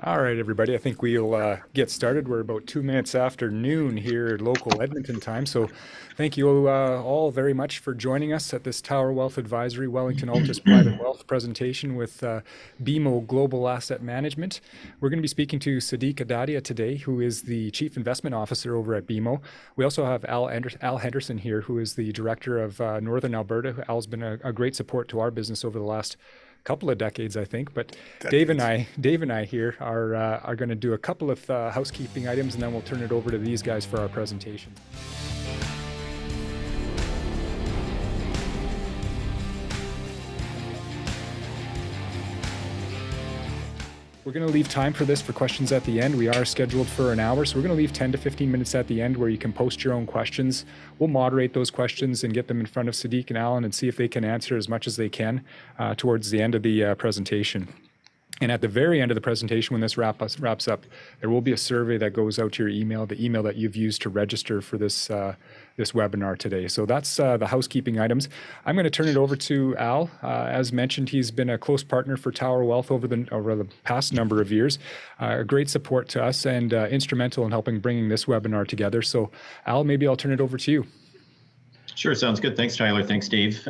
All right, everybody. I think we'll get started. We're about 2 minutes after noon here, local Edmonton time. So, thank you all very much for joining us at this Tower Wealth Advisory Wellington-Altus Private Wealth presentation with BMO Global Asset Management. We're going to be speaking to Sadiq Adatia today, who is the Chief Investment Officer over at BMO. We also have Al Henderson here, who is the Director of Northern Alberta. Al's been a great support to our business over the last couple of decades, I think. But Dave and I here are going to do a couple of housekeeping items, and then we'll turn it over to these guys for our presentation. We're going to leave time for this for questions at the end. We are scheduled for an hour, so we're going to leave 10 to 15 minutes at the end where you can post your own questions. We'll moderate those questions and get them in front of Sadiq and Allan and see if they can answer as much as they can towards the end of the presentation. And at the very end of the presentation, when this wraps up, there will be a survey that goes out to your email, the email that you've used to register for this webinar today. So that's the housekeeping items. I'm going to turn it over to Al. As mentioned, he's been a close partner for Tower Wealth over the past number of years. A great support to us and instrumental in helping bringing this webinar together. So Al, maybe I'll turn it over to you. Sure, sounds good. Thanks, Tyler. Thanks, Dave.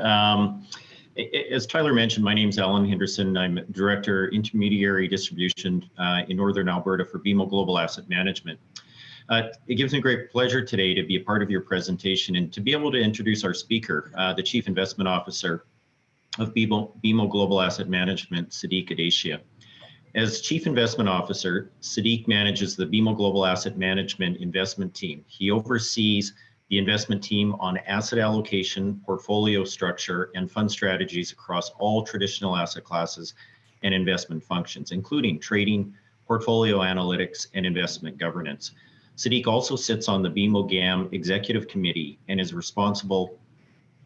As Tyler mentioned, my name is Allan Henderson. I'm Director, Intermediary Distribution in Northern Alberta for BMO Global Asset Management. It gives me great pleasure today to be a part of your presentation and to be able to introduce our speaker, the Chief Investment Officer of BMO Global Asset Management, Sadiq Adatia. As Chief Investment Officer, Sadiq manages the BMO Global Asset Management investment team. He oversees the investment team on asset allocation, portfolio structure, and fund strategies across all traditional asset classes and investment functions, including trading, portfolio analytics, and investment governance. Sadiq also sits on the BMO GAM Executive Committee and is responsible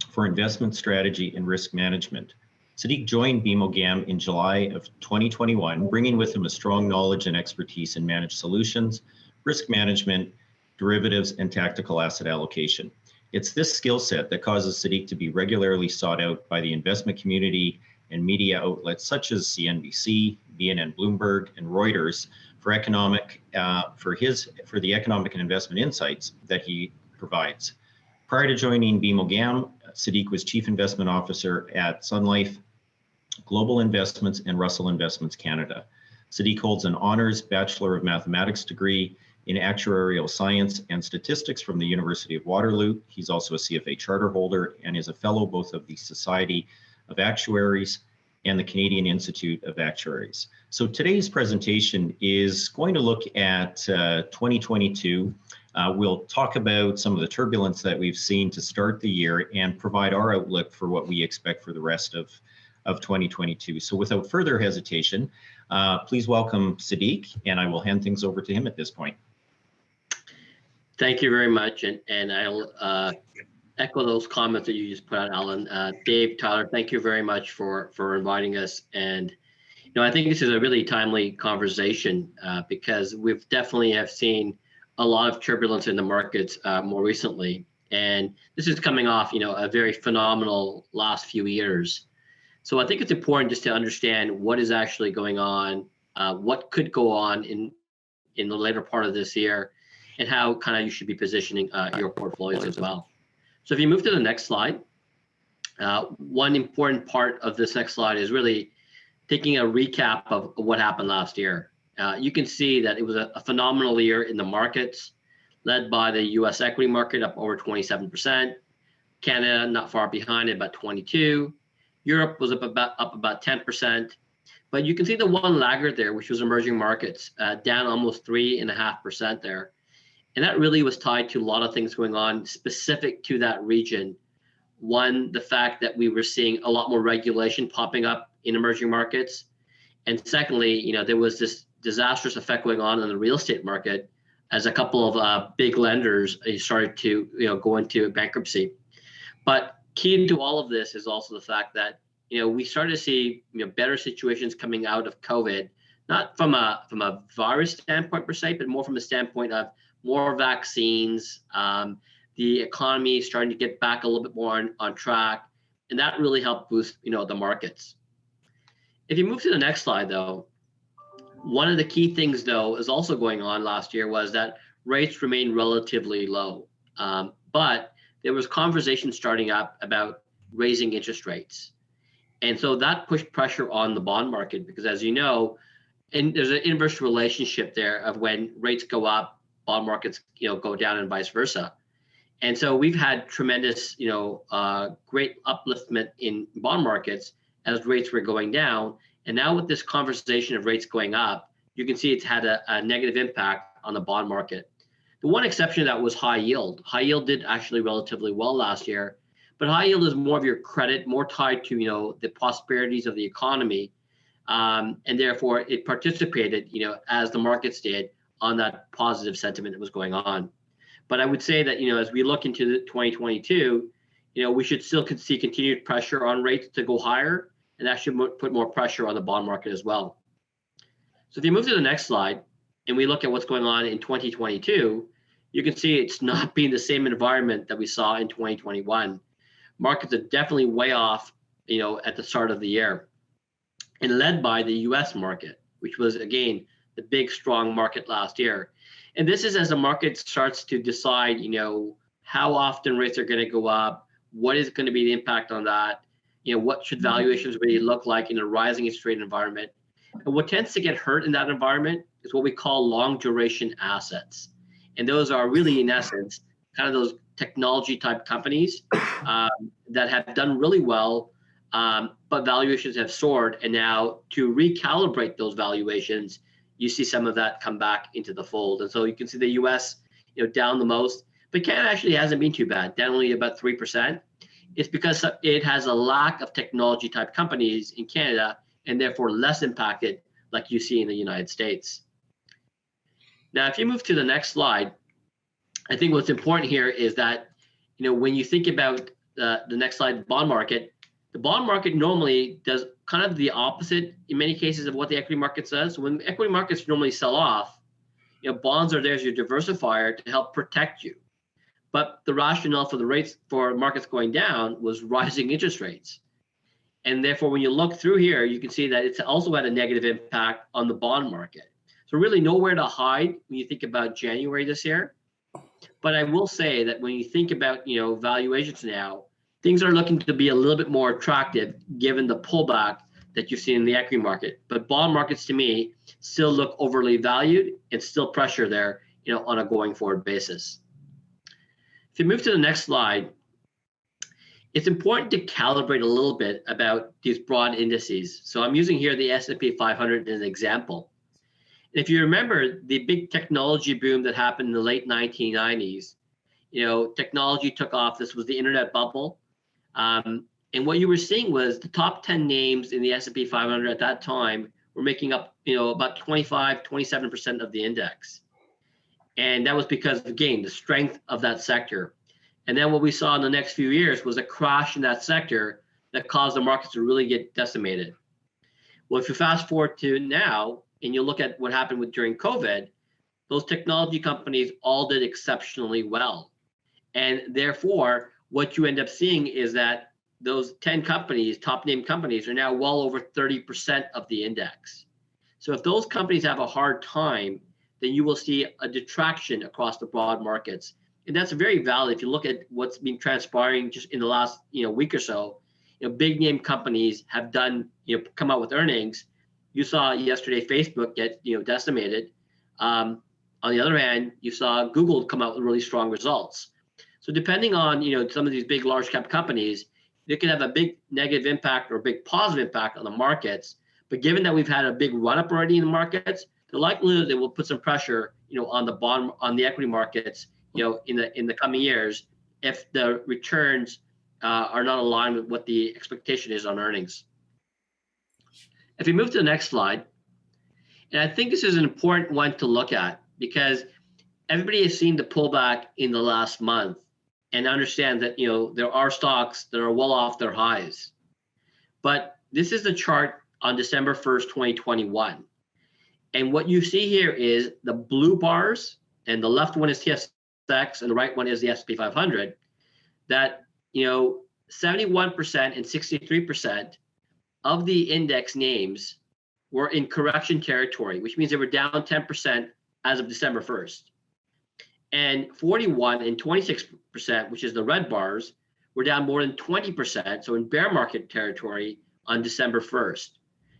for investment strategy and risk management. Sadiq joined BMO GAM in July of 2021, bringing with him a strong knowledge and expertise in managed solutions, risk management, derivatives, and tactical asset allocation. It's this skill set that causes Sadiq to be regularly sought out by the investment community and media outlets such as CNBC, BNN Bloomberg, and Reuters for the economic and investment insights that he provides. Prior to joining BMO GAM, Sadiq was Chief Investment Officer at Sun Life Global Investments and Russell Investments Canada. Sadiq holds an honors Bachelor of Mathematics degree in actuarial science and statistics from the University of Waterloo. He's also a CFA charter holder and is a fellow both of the Society of Actuaries and the Canadian Institute of Actuaries. So today's presentation is going to look at 2022. We'll talk about some of the turbulence that we've seen to start the year and provide our outlook for what we expect for the rest of 2022. So without further hesitation, please welcome Sadiq, and I will hand things over to him at this point. Thank you very much, and I'll echo those comments that you just put out, Allan. Dave, Tyler, thank you very much for inviting us. And I think this is a really timely conversation because we've definitely have seen a lot of turbulence in the markets more recently, and this is coming off a very phenomenal last few years. So I think it's important just to understand what is actually going on, what could go on in the later part of this year, and how kind of you should be positioning your portfolios as well. So if you move to the next slide, one important part of this next slide is really taking a recap of what happened last year. You can see that it was a phenomenal year in the markets, led by the U.S. equity market up over 27%, Canada not far behind at about 22%, Europe was up about 10%, but you can see the one laggard there, which was emerging markets, down almost 3.5% there. And that really was tied to a lot of things going on specific to that region. One, the fact that we were seeing a lot more regulation popping up in emerging markets. And secondly, there was this disastrous effect going on in the real estate market as a couple of big lenders started to go into bankruptcy. But key to all of this is also the fact that we started to see better situations coming out of COVID, not from a virus standpoint per se, but more from a standpoint of more vaccines, the economy starting to get back a little bit more on track, and that really helped boost the markets. If you move to the next slide, though, One of the key things, though, is also going on last year was that rates remained relatively low. But there was conversation starting up about raising interest rates. And so that pushed pressure on the bond market because, as you know, and there's an inverse relationship there of when rates go up, bond markets, go down and vice versa. And so we've had tremendous, great upliftment in bond markets as rates were going down. And now with this conversation of rates going up, you can see it's had a negative impact on the bond market. The one exception to that was high yield. High yield did actually relatively well last year, but high yield is more of your credit, more tied to, the prosperities of the economy. And therefore it participated, as the markets did on that positive sentiment that was going on. But I would say that, as we look into 2022, we should still see continued pressure on rates to go higher, and that should put more pressure on the bond market as well. So if you move to the next slide and we look at what's going on in 2022, you can see it's not being the same environment that we saw in 2021. Markets are definitely way off, at the start of the year, and led by the US market, which was, again, the big, strong market last year. And this is as the market starts to decide, how often rates are going to go up, what is going to be the impact on that, what should valuations really look like in a rising interest rate environment. And what tends to get hurt in that environment is what we call long duration assets. And those are really, in essence, kind of those technology type companies that have done really well, but valuations have soared. And now to recalibrate those valuations, you see some of that come back into the fold. And so you can see the US, down the most, but Canada actually hasn't been too bad, down only about 3%. It's because it has a lack of technology type companies in Canada and therefore less impacted like you see in the United States. Now, if you move to the next slide, I think what's important here is that, when you think about the next slide, the bond market normally does kind of the opposite in many cases of what the equity market does. So when equity markets normally sell off, bonds are there as your diversifier to help protect you. But the rationale for the rates for markets going down was rising interest rates. And therefore, when you look through here, you can see that it's also had a negative impact on the bond market. So really nowhere to hide when you think about January this year. But I will say that when you think about, valuations now, things are looking to be a little bit more attractive given the pullback that you've seen in the equity market. But bond markets, to me, still look overly valued and still pressure there, on a going forward basis. If you move to the next slide, it's important to calibrate a little bit about these broad indices. So I'm using here the S&P 500 as an example. And if you remember the big technology boom that happened in the late 1990s, technology took off. This was the internet bubble. And what you were seeing was the top 10 names in the S&P 500 at that time were making up, about 25, 27% of the index. And that was because, again, the strength of that sector. And then what we saw in the next few years was a crash in that sector that caused the markets to really get decimated. Well, if you fast forward to now and you look at what happened during COVID, those technology companies all did exceptionally well. And therefore, what you end up seeing is that those 10 companies, top name companies, are now well over 30% of the index. So if those companies have a hard time, then you will see a detraction across the broad markets. And that's very valid. If you look at what's been transpiring just in the last week or so, big name companies have done, come out with earnings. You saw yesterday Facebook get decimated. On the other hand, you saw Google come out with really strong results. So depending on some of these big large cap companies, they can have a big negative impact or a big positive impact on the markets. But given that we've had a big run up already in the markets, the likelihood they will put some pressure on the equity markets in the coming years if the returns are not aligned with what the expectation is on earnings. If we move to the next slide, and I think this is an important one to look at because everybody has seen the pullback in the last month and understand that there are stocks that are well off their highs. But this is the chart on December 1st, 2021. And what you see here is the blue bars, and the left one is TSX and the right one is the S&P 500, that 71% and 63% of the index names were in correction territory, which means they were down 10% as of December 1st. And 41 and 26%, which is the red bars, were down more than 20%, so in bear market territory on December 1st.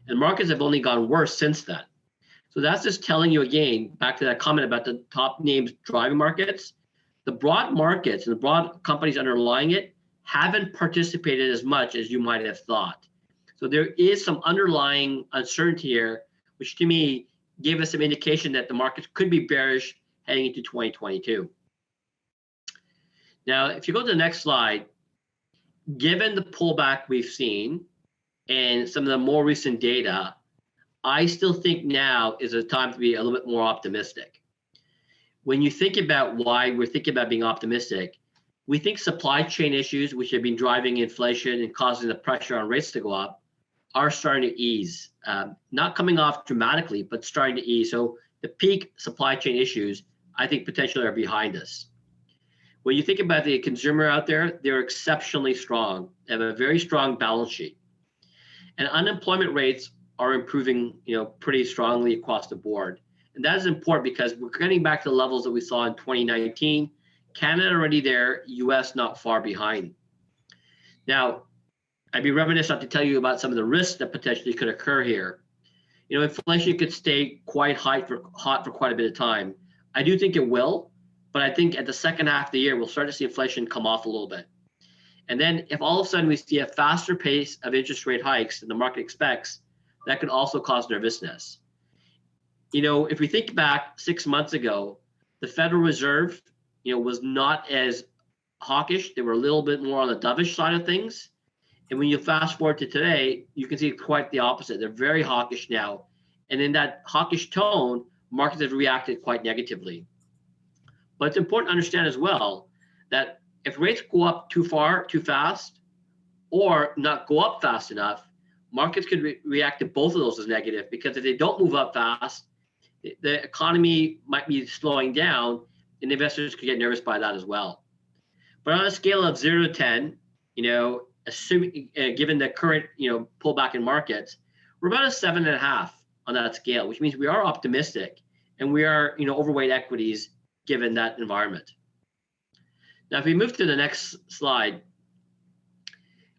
And markets have only gone worse since then. So that's just telling you again, back to that comment about the top names driving markets, the broad markets and the broad companies underlying it haven't participated as much as you might have thought. So there is some underlying uncertainty here, which to me gave us some indication that the markets could be bearish heading into 2022. Now, if you go to the next slide, given the pullback we've seen and some of the more recent data, I still think now is a time to be a little bit more optimistic. When you think about why we're thinking about being optimistic, we think supply chain issues, which have been driving inflation and causing the pressure on rates to go up, are starting to ease. Not coming off dramatically, but starting to ease. So the peak supply chain issues, I think, potentially are behind us. When you think about the consumer out there, they're exceptionally strong. They have a very strong balance sheet. And unemployment rates are improving, pretty strongly across the board. And that is important because we're getting back to the levels that we saw in 2019. Canada already there, US not far behind. Now, I'd be remiss not to tell you about some of the risks that potentially could occur here. Inflation could stay quite hot for quite a bit of time. I do think it will, but I think at the second half of the year, we'll start to see inflation come off a little bit. And then if all of a sudden we see a faster pace of interest rate hikes than the market expects, that could also cause nervousness. If we think back 6 months ago, the Federal Reserve, was not as hawkish. They were a little bit more on the dovish side of things. And when you fast forward to today, you can see quite the opposite. They're very hawkish now. And in that hawkish tone, markets have reacted quite negatively. But it's important to understand as well that if rates go up too far, too fast, or not go up fast enough, markets could react to both of those as negative, because if they don't move up fast, the economy might be slowing down and investors could get nervous by that as well. But on a scale of 0 to 10, assuming given the current pullback in markets, we're about a 7.5 on that scale, which means we are optimistic and we are overweight equities given that environment. Now, if we move to the next slide,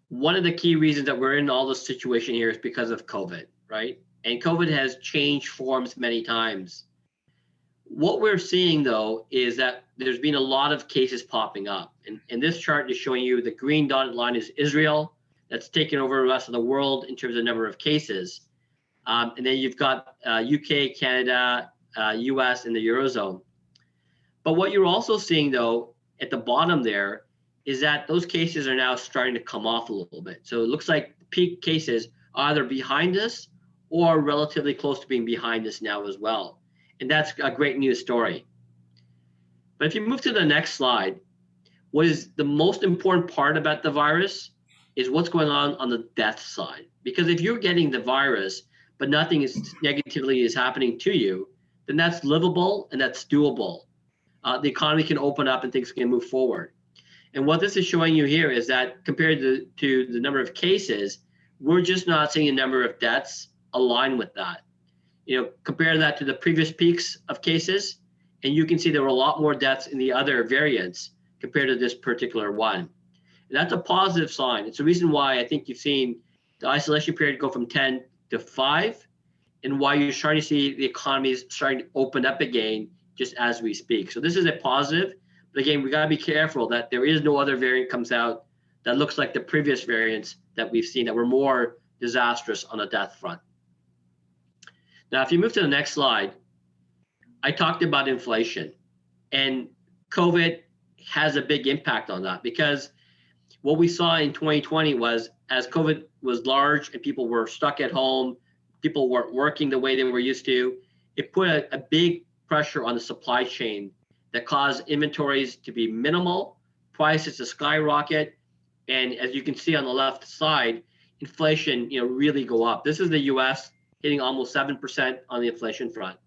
one of the key reasons that we're in all this situation here is because of COVID, right? And COVID has changed forms many times. What we're seeing, though, is that there's been a lot of cases popping up. And this chart is showing you the green dotted line is Israel. That's taken over the rest of the world in terms of number of cases. And then you've got UK, Canada, US, and the Eurozone. But what you're also seeing, though, at the bottom there, is that those cases are now starting to come off a little bit. So it looks like peak cases are either behind us or relatively close to being behind us now as well. And that's a great news story. But if you move to the next slide, what is the most important part about the virus is what's going on the death side. Because if you're getting the virus, but nothing is negatively is happening to you, then that's livable and that's doable. The economy can open up and things can move forward. And what this is showing you here is that compared to the number of cases, we're just not seeing a number of deaths align with that. Compare that to the previous peaks of cases, and you can see there were a lot more deaths in the other variants compared to this particular one. And that's a positive sign. It's the reason why I think you've seen the isolation period go from 10 to 5, and why you're starting to see the economy is starting to open up again just as we speak. So this is a positive. But again, we got to be careful that there is no other variant comes out that looks like the previous variants that we've seen that were more disastrous on the death front. Now, if you move to the next slide, I talked about inflation, and COVID has a big impact on that, because what we saw in 2020 was as COVID was large and people were stuck at home, people weren't working the way they were used to, it put a big pressure on the supply chain that caused inventories to be minimal, prices to skyrocket, and as you can see on the left side, inflation really go up. This is the US hitting almost 7% on the inflation front.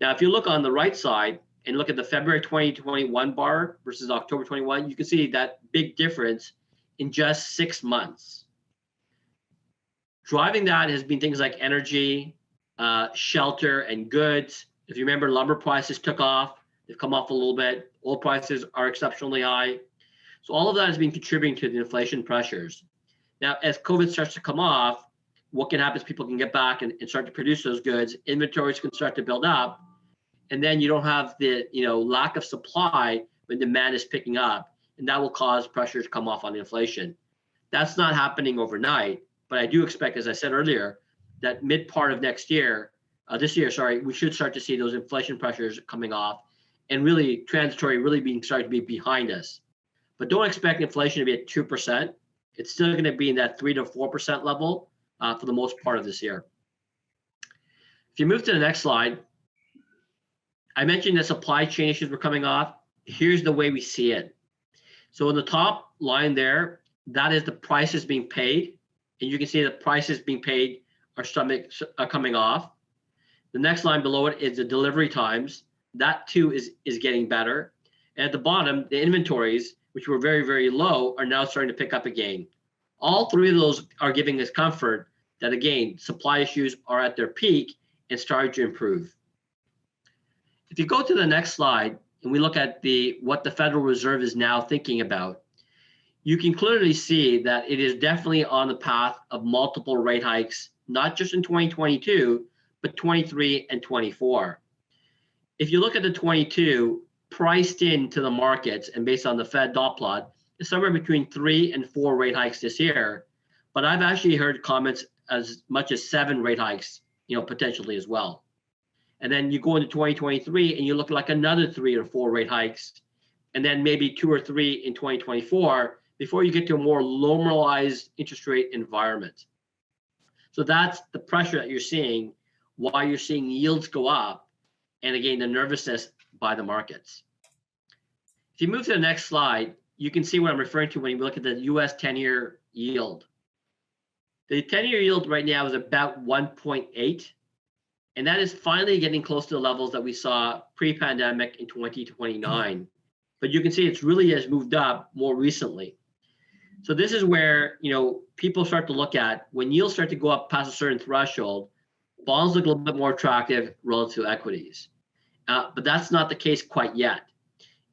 Now, if you look on the right side and look at the February 2021 bar versus October 21, you can see that big difference in just 6 months. Driving that has been things like energy, shelter, and goods. If you remember, lumber prices took off. They've come off a little bit. Oil prices are exceptionally high. So all of that has been contributing to the inflation pressures. Now, as COVID starts to come off, what can happen is people can get back and start to produce those goods. Inventories can start to build up. And then you don't have the lack of supply when demand is picking up. And that will cause pressure to come off on inflation. That's not happening overnight. But I do expect, as I said earlier, that mid part of this year, we should start to see those inflation pressures coming off and really transitory, starting to be behind us. But don't expect inflation to be at 2%. It's still going to be in that 3 to 4% level for the most part of this year. If you move to the next slide, I mentioned that supply chain issues were coming off. Here's the way we see it. So in the top line there, that is the prices being paid. And you can see the prices being paid are coming off. The next line below it is the delivery times. That too is getting better. And at the bottom, the inventories, which were very, very low, are now starting to pick up again. All three of those are giving us comfort that, again, supply issues are at their peak and starting to improve. If you go to the next slide and we look at what the Federal Reserve is now thinking about, you can clearly see that it is definitely on the path of multiple rate hikes, not just in 2022, but 23 and 24. If you look at the 22, priced into the markets and based on the Fed dot plot, is somewhere between 3 and 4 rate hikes this year. But I've actually heard comments as much as 7 rate hikes, potentially as well. And then you go into 2023 and you look like another 3 or 4 rate hikes, and then maybe 2 or 3 in 2024 before you get to a more normalized interest rate environment. So that's the pressure that you're seeing, why you're seeing yields go up, and again, the nervousness by the markets. If you move to the next slide, you can see what I'm referring to when you look at the US 10-year yield. The 10-year yield right now is about 1.8, and that is finally getting close to the levels that we saw pre-pandemic in 2029. But you can see it's really has moved up more recently. So this is where people start to look at when yields start to go up past a certain threshold, bonds look a little bit more attractive relative to equities. But that's not the case quite yet.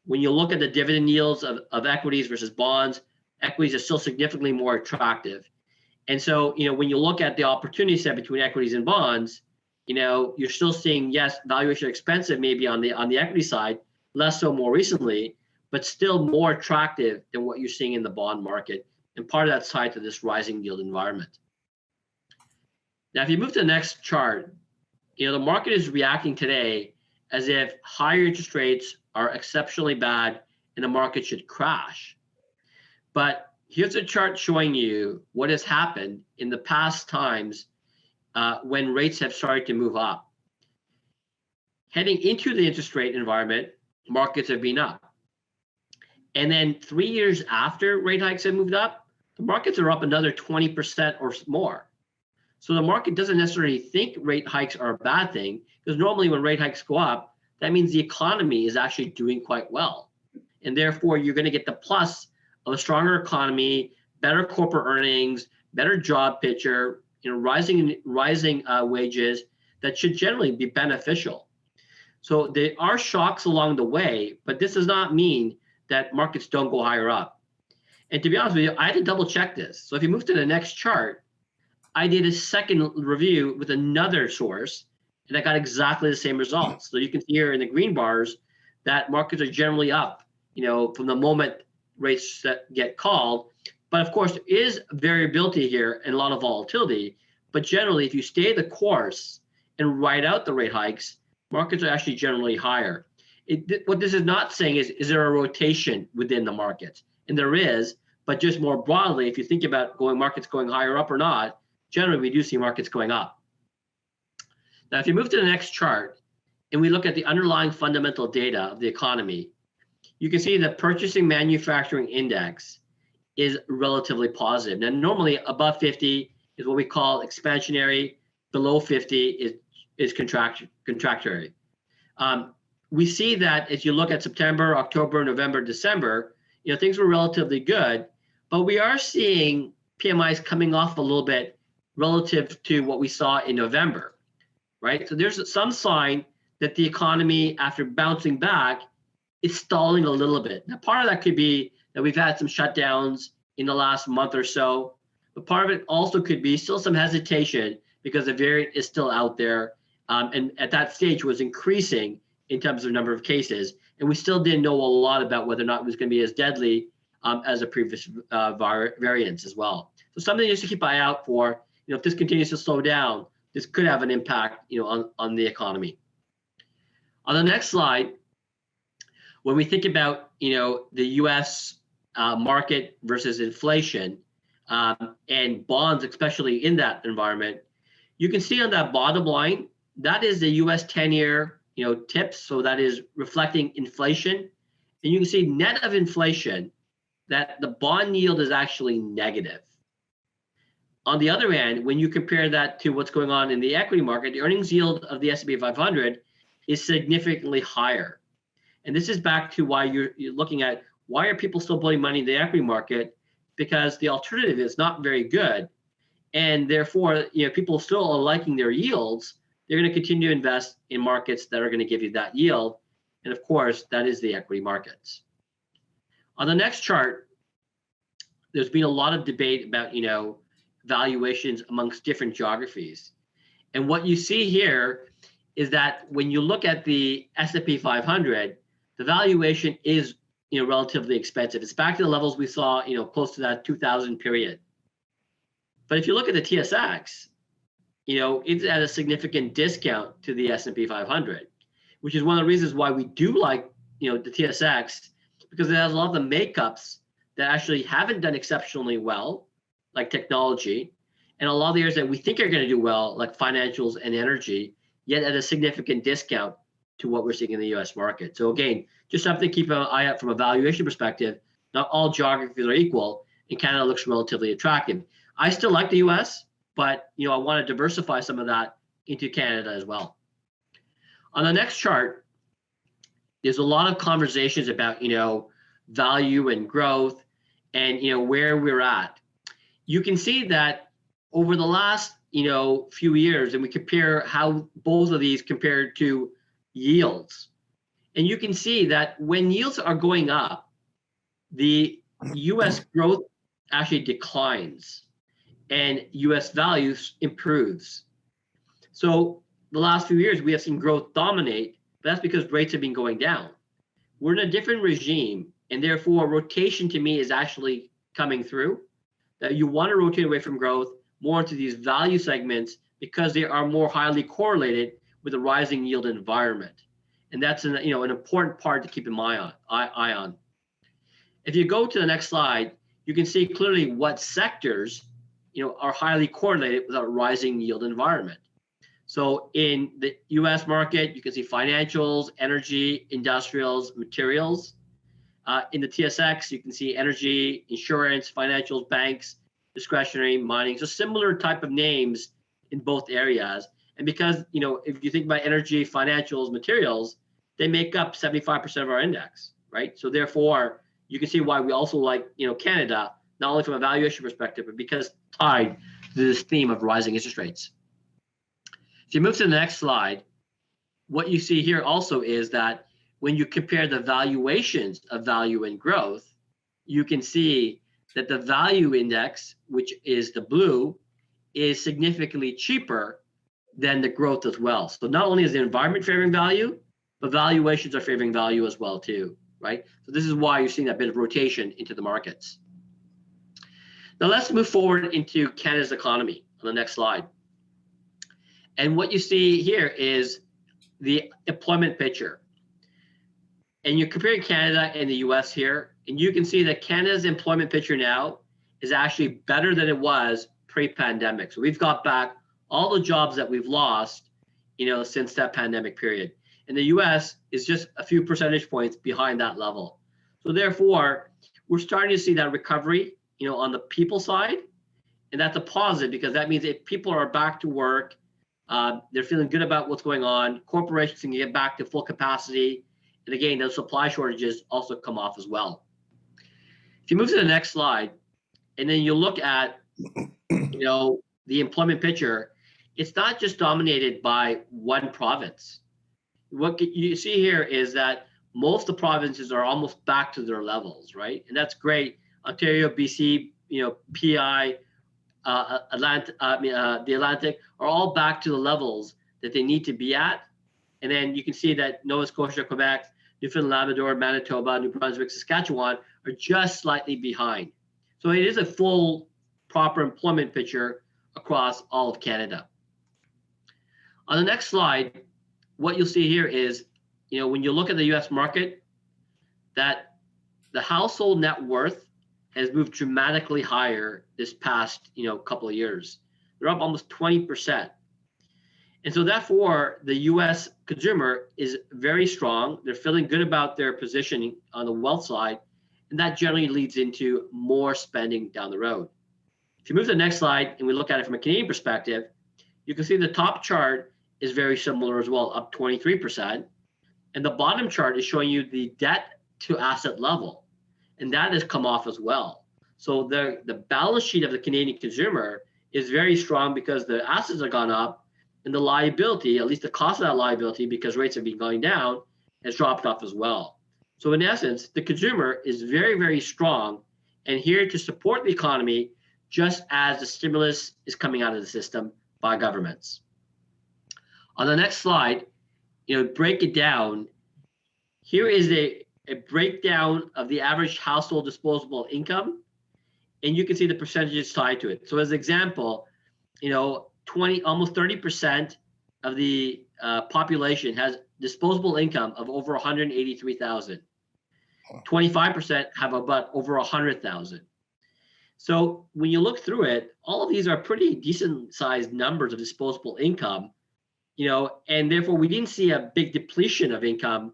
When you look at the dividend yields of equities versus bonds, equities are still significantly more attractive. And so, when you look at the opportunity set between equities and bonds, you're still seeing, yes, valuation expensive maybe on the equity side, less so more recently, but still more attractive than what you're seeing in the bond market. And part of that's tied to this rising yield environment. Now, if you move to the next chart, the market is reacting today as if higher interest rates are exceptionally bad and the market should crash. But here's a chart showing you what has happened in the past times when rates have started to move up. Heading into the interest rate environment, markets have been up. And then 3 years after rate hikes have moved up, the markets are up another 20% or more. So the market doesn't necessarily think rate hikes are a bad thing, because normally when rate hikes go up, that means the economy is actually doing quite well. And therefore, you're going to get the plus of a stronger economy, better corporate earnings, better job picture, rising wages that should generally be beneficial. So there are shocks along the way, but this does not mean that markets don't go higher up. And to be honest with you, I had to double check this. So if you move to the next chart, I did a second review with another source, and I got exactly the same results. So you can see here in the green bars that markets are generally up, from the moment rates get called. But of course, there is variability here and a lot of volatility. But generally, if you stay the course and ride out the rate hikes, markets are actually generally higher. What this is not saying is there a rotation within the markets? And there is, but just more broadly, if you think about markets going higher up or not, generally we do see markets going up. Now, if you move to the next chart and we look at the underlying fundamental data of the economy, you can see the purchasing manufacturing index is relatively positive. Now, normally above 50 is what we call expansionary, below 50 is contractionary. We see that as you look at September, October, November, December, things were relatively good, but we are seeing PMIs coming off a little bit relative to what we saw in November, right? So there's some sign that the economy, after bouncing back, is stalling a little bit. Now, part of that could be that we've had some shutdowns in the last month or so, but part of it also could be still some hesitation because the variant is still out there, and at that stage was increasing in terms of number of cases, and we still didn't know a lot about whether or not it was going to be as deadly as the previous variants as well. So something just to keep an eye out for. If this continues to slow down, this could have an impact, on the economy. On the next slide, when we think about, the U.S. Market versus inflation and bonds, especially in that environment, you can see on that bottom line, that is the U.S. 10-year, tips. So that is reflecting inflation. And you can see net of inflation that the bond yield is actually negative. On the other hand, when you compare that to what's going on in the equity market, the earnings yield of the S&P 500 is significantly higher. And this is back to why you're looking at why are people still putting money in the equity market? Because the alternative is not very good. And therefore, people still are liking their yields. They're going to continue to invest in markets that are going to give you that yield. And of course, that is the equity markets. On the next chart, there's been a lot of debate about, valuations amongst different geographies. And what you see here is that when you look at the S&P 500, the valuation is, relatively expensive. It's back to the levels we saw, close to that 2000 period. But if you look at the TSX, it's at a significant discount to the S&P 500, which is one of the reasons why we do like, the TSX, because it has a lot of the makeups that actually haven't done exceptionally well, like technology, and a lot of the areas that we think are going to do well, like financials and energy, yet at a significant discount to what we're seeing in the U.S. market. So again, just something to keep an eye out from a valuation perspective. Not all geographies are equal, and Canada looks relatively attractive. I still like the U.S., but I want to diversify some of that into Canada as well. On the next chart, there's a lot of conversations about value and growth, and where we're at. You can see that over the last few years, and we compare how both of these compared to yields, and you can see that when yields are going up, the U.S. growth actually declines and U.S. values improves. So the last few years we have seen growth dominate, but that's because rates have been going down. We're in a different regime, and therefore rotation to me is actually coming through. That you want to rotate away from growth more into these value segments because they are more highly correlated with the rising yield environment. And that's an important part to keep an eye on. If you go to the next slide, you can see clearly what sectors are highly correlated with a rising yield environment. So in the US market, you can see financials, energy, industrials, materials. In the TSX, you can see energy, insurance, financials, banks, discretionary, mining. So similar type of names in both areas. And because, if you think about energy, financials, materials, they make up 75% of our index, right? So therefore, you can see why we also like, Canada, not only from a valuation perspective, but because tied to this theme of rising interest rates. If you move to the next slide, what you see here also is that when you compare the valuations of value and growth, you can see that the value index, which is the blue, is significantly cheaper than the growth as well. So not only is the environment favoring value, but valuations are favoring value as well too, right? So this is why you're seeing that bit of rotation into the markets. Now let's move forward into Canada's economy on the next slide. And what you see here is the employment picture. And you're comparing Canada and the US here, and you can see that Canada's employment picture now is actually better than it was pre-pandemic. So we've got back all the jobs that we've lost, since that pandemic period. And the US is just a few percentage points behind that level. So therefore, we're starting to see that recovery, on the people side. And that's a positive because that means if people are back to work, they're feeling good about what's going on, corporations can get back to full capacity. And again, those supply shortages also come off as well. If you move to the next slide, and then you look at, the the employment picture, it's not just dominated by one province. What you see here is that most of the provinces are almost back to their levels, right? And that's great. Ontario, BC, PI, the Atlantic are all back to the levels that they need to be at. And then you can see that Nova Scotia, Quebec, Newfoundland, Labrador, Manitoba, New Brunswick, Saskatchewan are just slightly behind. So it is a full, proper employment picture across all of Canada. On the next slide, what you'll see here is, when you look at the US market, that the household net worth has moved dramatically higher this past, couple of years. They're up almost 20%. And so therefore, the US consumer is very strong. They're feeling good about their positioning on the wealth side, and that generally leads into more spending down the road. If you move to the next slide and we look at it from a Canadian perspective, you can see the top chart is very similar as well, up 23%. And the bottom chart is showing you the debt to asset level, and that has come off as well. So the balance sheet of the Canadian consumer is very strong because the assets have gone up, and the liability, at least the cost of that liability, because rates have been going down, has dropped off as well. So in essence, the consumer is very, very strong and here to support the economy, just as the stimulus is coming out of the system by governments. On the next slide, break it down. Here is a breakdown of the average household disposable income, and you can see the percentages tied to it. So as an example, almost 30% of the population has disposable income of over 183,000. 25% have about over 100,000. So when you look through it, all of these are pretty decent sized numbers of disposable income, and therefore we didn't see a big depletion of income,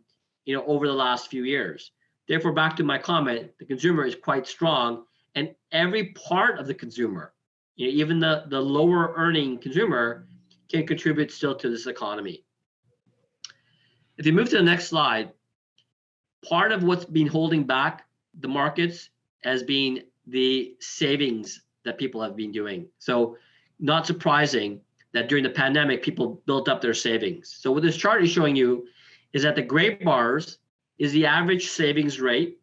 over the last few years. Therefore, back to my comment, the consumer is quite strong, and every part of the consumer, even the lower earning consumer, can contribute still to this economy. If you move to the next slide, part of what's been holding back the markets has been the savings that people have been doing. So not surprising that during the pandemic, people built up their savings. So what this chart is showing you is that the gray bars is the average savings rate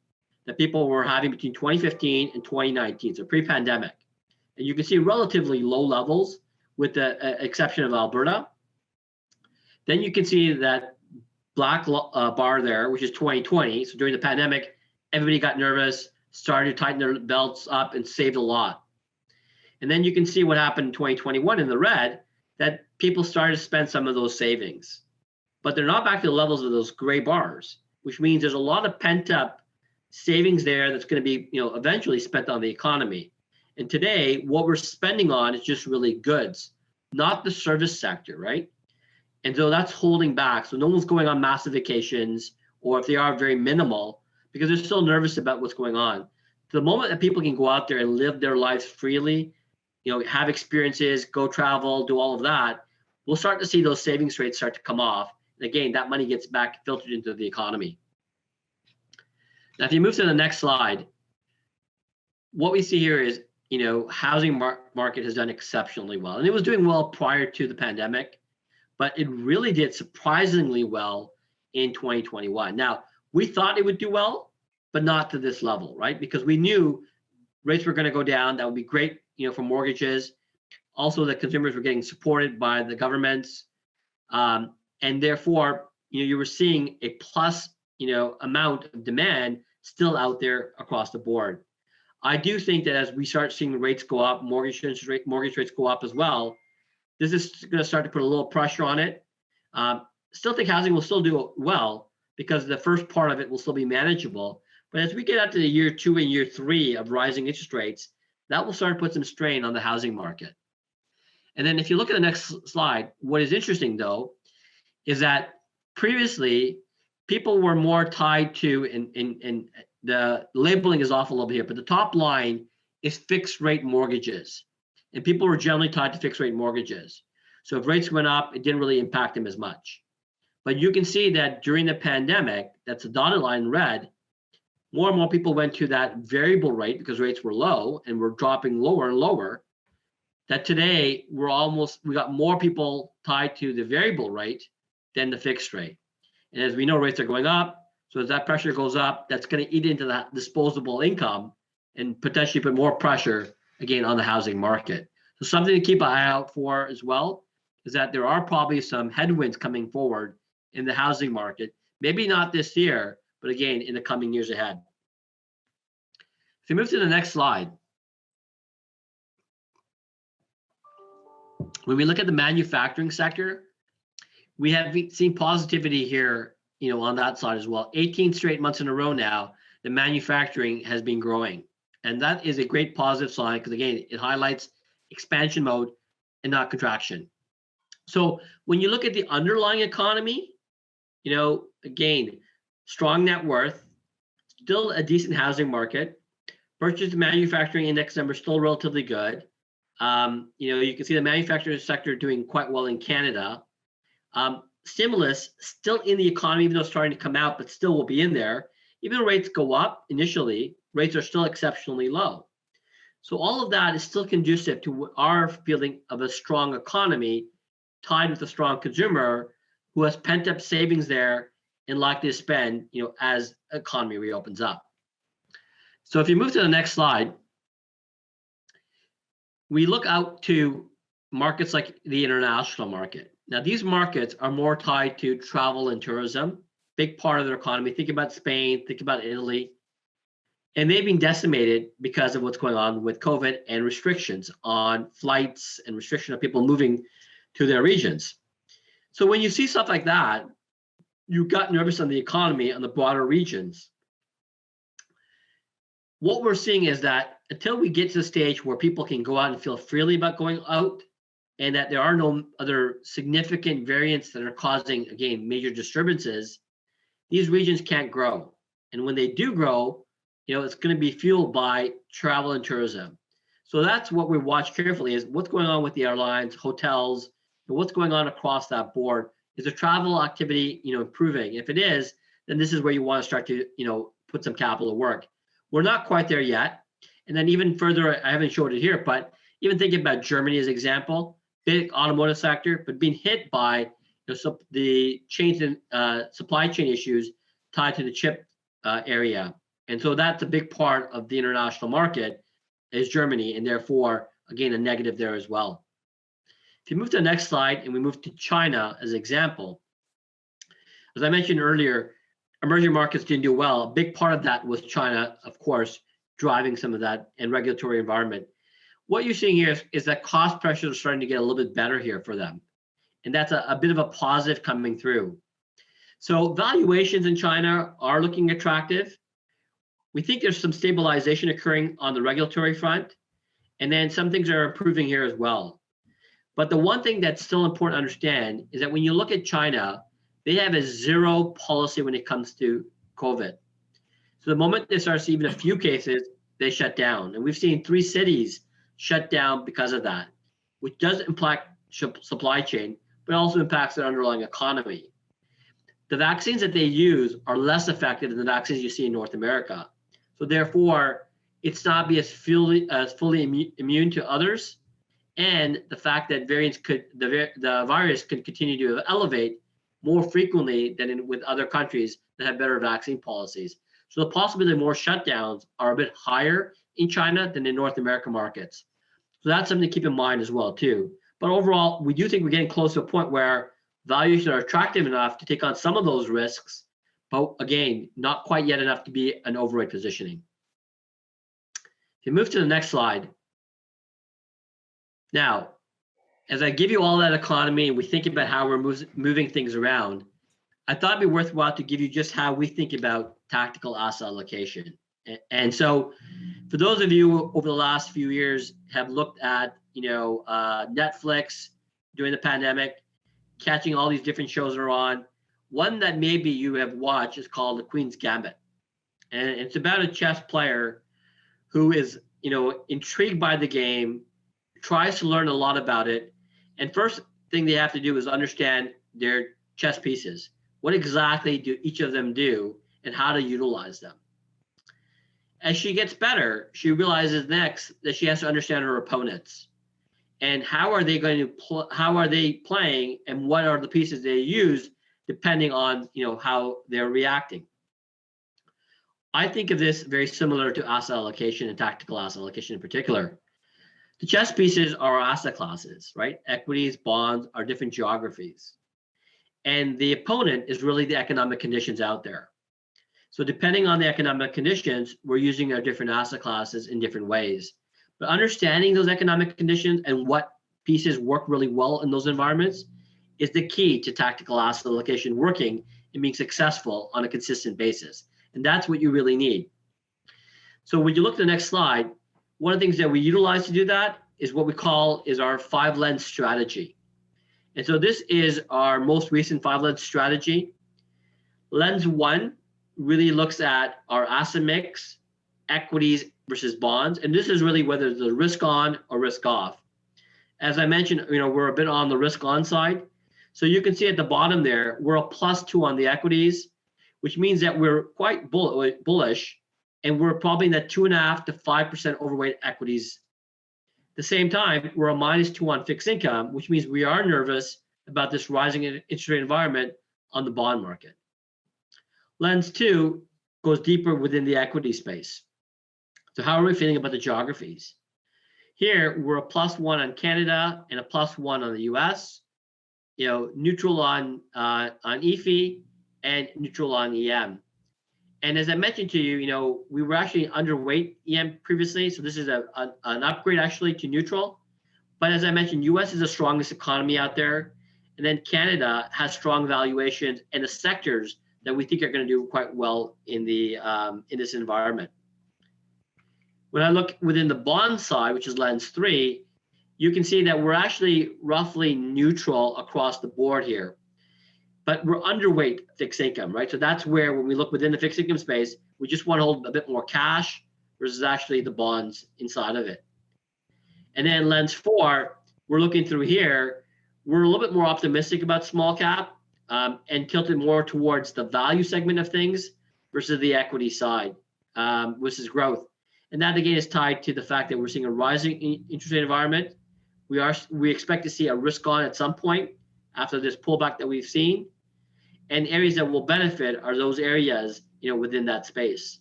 that people were having between 2015 and 2019, so pre-pandemic. And you can see relatively low levels with the exception of Alberta. Then you can see that black bar there, which is 2020. So during the pandemic, everybody got nervous, started to tighten their belts up and saved a lot. And then you can see what happened in 2021 in the red, that people started to spend some of those savings. But they're not back to the levels of those gray bars, which means there's a lot of pent up savings there that's going to be, eventually spent on the economy. And today, what we're spending on is just really goods, not the service sector, right? And so that's holding back. So no one's going on massive vacations, or if they are, very minimal, because they're still nervous about what's going on. The moment that people can go out there and live their lives freely, have experiences, go travel, do all of that, we'll start to see those savings rates start to come off. And again, that money gets back filtered into the economy. Now, if you move to the next slide, what we see here is, housing market has done exceptionally well. And it was doing well prior to the pandemic, but it really did surprisingly well in 2021. Now, we thought it would do well, but not to this level, right? Because we knew rates were going to go down. That would be great, for mortgages. Also, the consumers were getting supported by the governments. And therefore, you were seeing a plus, amount of demand still out there across the board. I do think that as we start seeing rates go up, mortgage rates go up as well, this is going to start to put a little pressure on it. Still think housing will still do well because the first part of it will still be manageable. But as we get out to the year 2 and year 3 of rising interest rates, that will start to put some strain on the housing market. And then if you look at the next slide, what is interesting though, is that previously people were more tied to, and the labeling is off a little bit here, but the top line is fixed rate mortgages. And people were generally tied to fixed rate mortgages. So if rates went up, it didn't really impact them as much. But you can see that during the pandemic, that's the dotted line in red, more and more people went to that variable rate because rates were low and were dropping lower and lower. that today we got more people tied to the variable rate than the fixed rate. And as we know, rates are going up. So as that pressure goes up, that's going to eat into that disposable income and potentially put more pressure again on the housing market. So something to keep an eye out for as well is that there are probably some headwinds coming forward in the housing market. Maybe not this year, but again, in the coming years ahead. If you move to the next slide, when we look at the manufacturing sector, we have seen positivity here, on that side as well. 18 straight months in a row now, the manufacturing has been growing. And that is a great positive sign because, again, it highlights expansion mode and not contraction. So when you look at the underlying economy, again, strong net worth, still a decent housing market, purchase manufacturing index number still relatively good. You can see the manufacturing sector doing quite well in Canada. Stimulus still in the economy, even though it's starting to come out, but still will be in there. Even though rates go up initially, rates are still exceptionally low. So all of that is still conducive to our feeling of a strong economy tied with a strong consumer who has pent up savings there and likely to spend, as economy reopens up. So if you move to the next slide, we look out to markets like the international market. Now, these markets are more tied to travel and tourism, big part of their economy. Think about Spain, think about Italy. And they've been decimated because of what's going on with COVID and restrictions on flights and restriction of people moving to their regions. So when you see stuff like that, you got nervous on the economy on the broader regions. What we're seeing is that until we get to the stage where people can go out and feel freely about going out, and that there are no other significant variants that are causing, again, major disturbances, these regions can't grow. And when they do grow, it's going to be fueled by travel and tourism. So that's what we watch carefully is what's going on with the airlines, hotels, and what's going on across that board. Is the travel activity, improving? If it is, then this is where you want to start to, put some capital to work. We're not quite there yet. And then even further, I haven't showed it here, but even thinking about Germany as an example, big automotive sector, but being hit by the change in supply chain issues tied to the chip area. And so that's a big part of the international market is Germany, and therefore, again, a negative there as well. If you move to the next slide and we move to China as an example, as I mentioned earlier, emerging markets didn't do well. A big part of that was China, of course, driving some of that and regulatory environment. What you're seeing here is that cost pressures are starting to get a little bit better here for them. And that's a bit of a positive coming through. So valuations in China are looking attractive. We think there's some stabilization occurring on the regulatory front. And then some things are improving here as well. But the one thing that's still important to understand is that when you look at China, they have a zero policy when it comes to COVID. So the moment they start seeing even a few cases, they shut down. And we've seen 3 cities shut down because of that, which does impact supply chain, but also impacts their underlying economy. The vaccines that they use are less effective than the vaccines you see in North America. So therefore, it's not be as fully immune to others. And the fact that the virus could continue to elevate more frequently than with other countries that have better vaccine policies. So the possibility of more shutdowns are a bit higher in China than in North American markets. So that's something to keep in mind as well too. But overall, we do think we're getting close to a point where valuations are attractive enough to take on some of those risks, but again, not quite yet enough to be an overweight positioning. If you move to the next slide. Now, as I give you all that economy and we think about how we're moving things around, I thought it'd be worthwhile to give you just how we think about tactical asset allocation. And so for those of you over the last few years have looked at, Netflix during the pandemic, catching all these different shows that are on, one that maybe you have watched is called The Queen's Gambit. And it's about a chess player who is, intrigued by the game, tries to learn a lot about it. And first thing they have to do is understand their chess pieces. What exactly do each of them do and how to utilize them? As she gets better, she realizes next that she has to understand her opponents. and how are they going to how are they playing, and what are the pieces they use depending on how they're reacting. I think of this very similar to asset allocation and tactical asset allocation in particular. The chess pieces are our asset classes, right? Equities, bonds are different geographies. And the opponent is really the economic conditions out there. So depending on the economic conditions, we're using our different asset classes in different ways. But understanding those economic conditions and what pieces work really well in those environments is the key to tactical asset allocation working and being successful on a consistent basis. And that's what you really need. So when you look at the next slide, one of the things that we utilize to do that is what we call our 5-lens strategy. And so this is our most recent 5-lens strategy. Lens 1 really looks at our asset mix, equities versus bonds. And this is really whether it's a risk on or risk off. As I mentioned, we're a bit on the risk on side. So you can see at the bottom there, we're a +2 on the equities, which means that we're quite bullish, and we're probably in that 2.5% to 5% overweight equities. At the same time, we're a -2 on fixed income, which means we are nervous about this rising interest rate environment on the bond market. Lens 2 goes deeper within the equity space. So how are we feeling about the geographies? Here, we're a +1 on Canada and a +1 on the US, neutral on EFI and neutral on EM. And as I mentioned to you, we were actually underweight EM previously. So this is an upgrade actually to neutral. But as I mentioned, US is the strongest economy out there. And then Canada has strong valuations and the sectors that we think are going to do quite well in this environment. When I look within the bond side, which is lens 3, you can see that we're actually roughly neutral across the board here. But we're underweight fixed income, right? So that's where when we look within the fixed income space, we just want to hold a bit more cash versus actually the bonds inside of it. And then lens 4, we're looking through here, we're a little bit more optimistic about small cap and tilted more towards the value segment of things versus the equity side, versus growth. And that again is tied to the fact that we're seeing a rising interest rate environment. We expect to see a risk on at some point after this pullback that we've seen. And areas that will benefit are those areas, within that space.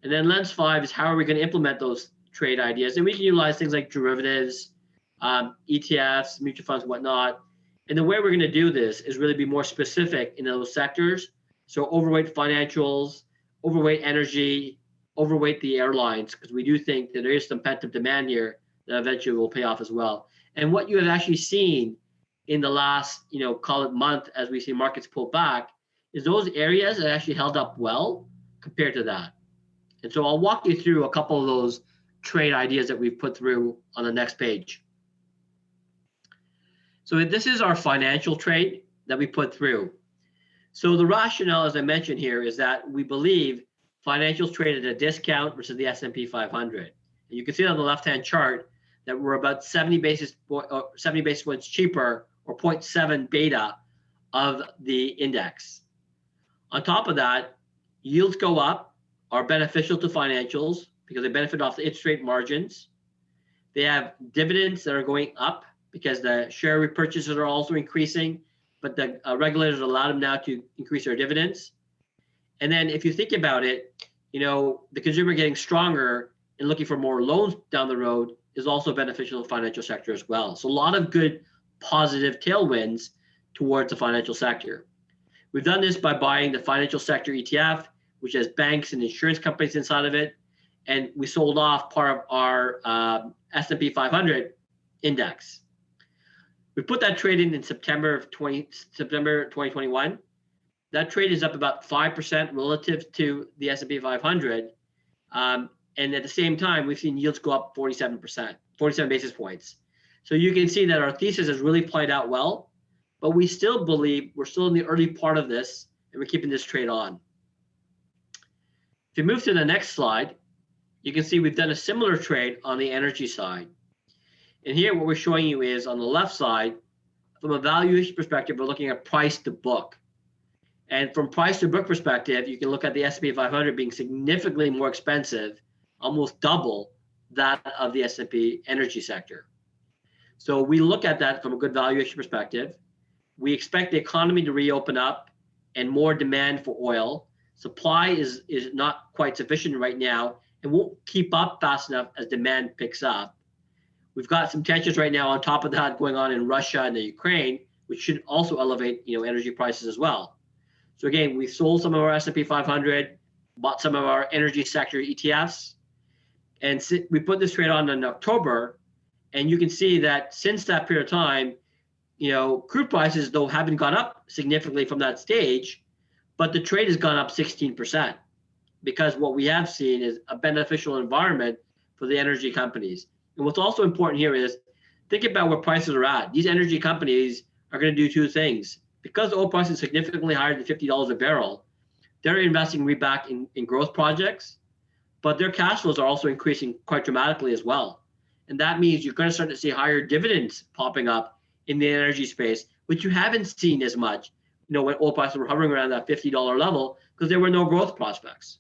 And then lens 5 is how are we going to implement those trade ideas? And we can utilize things like derivatives, ETFs, mutual funds, whatnot. And the way we're going to do this is really be more specific in those sectors. So overweight financials, overweight energy, overweight the airlines, because we do think that there is some pent-up demand here that eventually will pay off as well. And what you have actually seen in the last, call it month, as we see markets pull back, is those areas that actually held up well compared to that. And so I'll walk you through a couple of those trade ideas that we've put through on the next page. So this is our financial trade that we put through. So the rationale, as I mentioned here, is that we believe financials trade at a discount versus the S&P 500. And you can see on the left-hand chart that we're about 70 basis points cheaper, or 0.7 beta of the index. On top of that, yields go up, are beneficial to financials because they benefit off the interest rate margins. They have dividends that are going up because the share repurchases are also increasing, but the regulators allow them now to increase their dividends. And then if you think about it, the consumer getting stronger and looking for more loans down the road is also beneficial to the financial sector as well. So a lot of good positive tailwinds towards the financial sector. We've done this by buying the financial sector ETF, which has banks and insurance companies inside of it. And we sold off part of our S&P 500 index. We put that trade in September 2021. That trade is up about 5% relative to the S&P 500. And at the same time, we've seen yields go up 47 basis points. So you can see that our thesis has really played out well, but we still believe we're still in the early part of this and we're keeping this trade on. If you move to the next slide, you can see we've done a similar trade on the energy side. And here what we're showing you is on the left side, from a valuation perspective, we're looking at price to book. And from price to book perspective, you can look at the S&P 500 being significantly more expensive, almost double that of the S&P energy sector. So we look at that from a good valuation perspective. We expect the economy to reopen up and more demand for oil. Supply is not quite sufficient right now and won't keep up fast enough as demand picks up. We've got some tensions right now on top of that going on in Russia and the Ukraine, which should also elevate, energy prices as well. So again, we sold some of our S&P 500, bought some of our energy sector ETFs, and we put this trade on in October. And you can see that since that period of time, crude prices, though, haven't gone up significantly from that stage, but the trade has gone up 16%, because what we have seen is a beneficial environment for the energy companies. And what's also important here is think about where prices are at. These energy companies are going to do two things. Because oil price is significantly higher than $50 a barrel, they're investing back in growth projects, but their cash flows are also increasing quite dramatically as well. And that means you're going to start to see higher dividends popping up in the energy space, which you haven't seen as much, when oil prices were hovering around that $50 level, because there were no growth prospects.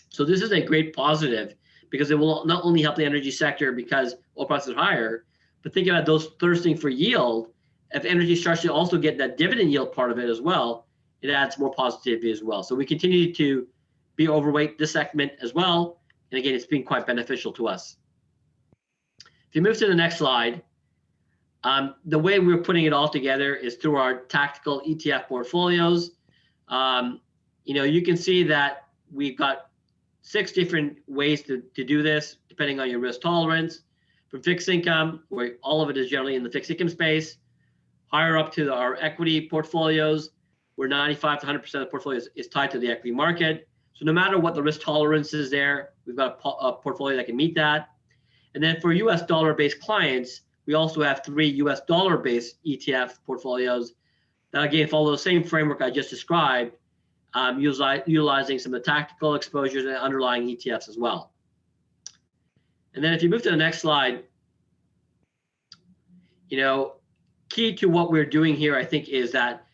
So this is a great positive, because it will not only help the energy sector because oil prices are higher, but think about those thirsting for yield. If energy starts to also get that dividend yield part of it as well, it adds more positivity as well. So we continue to be overweight this segment as well. And again, it's been quite beneficial to us. If you move to the next slide, the way we're putting it all together is through our tactical ETF portfolios. You can see that we've got 6 different ways to do this, depending on your risk tolerance. From fixed income, where all of it is generally in the fixed income space, higher up to our equity portfolios, where 95 to 100% of the portfolio is tied to the equity market. So no matter what the risk tolerance is there, we've got a portfolio that can meet that. And then for US dollar-based clients, we also have 3 US dollar-based ETF portfolios that, again, follow the same framework I just described, utilizing some of the tactical exposures and underlying ETFs as well. And then if you move to the next slide, key to what we're doing here, I think, is that